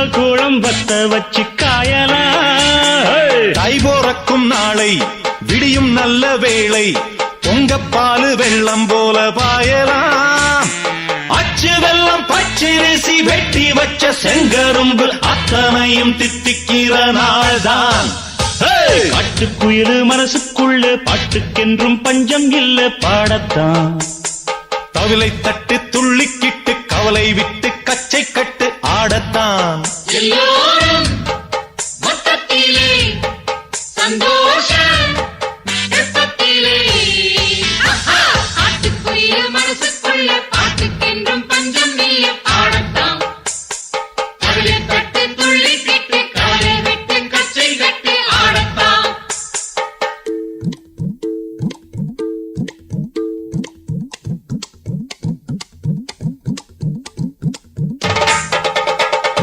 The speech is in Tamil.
பால் குழம்பத்த வச்சு காயலாம். தை போறக்கும் நாளை விடியும் நல்ல வேளை பொங்கப்பாலு வெள்ளம் போல பாயலாம். அச்சு வெள்ளம் பச்சரிசி வெட்டி வச்ச செங்கரும்பு அத்தனையும் தித்திக்கிற நாள்தான். காட்டுக்குயிலு மனசுக்குள்ள பாட்டுக்கென்றும் பஞ்சம் இல்ல பாடத்தான். தவிலை தட்டு துள்ளிக்கிட்டு கவலை விட்டு கச்சை கட்டு ஆடத்தான். எல்லோரும் மொத்தத்திலே சந்தோஷம்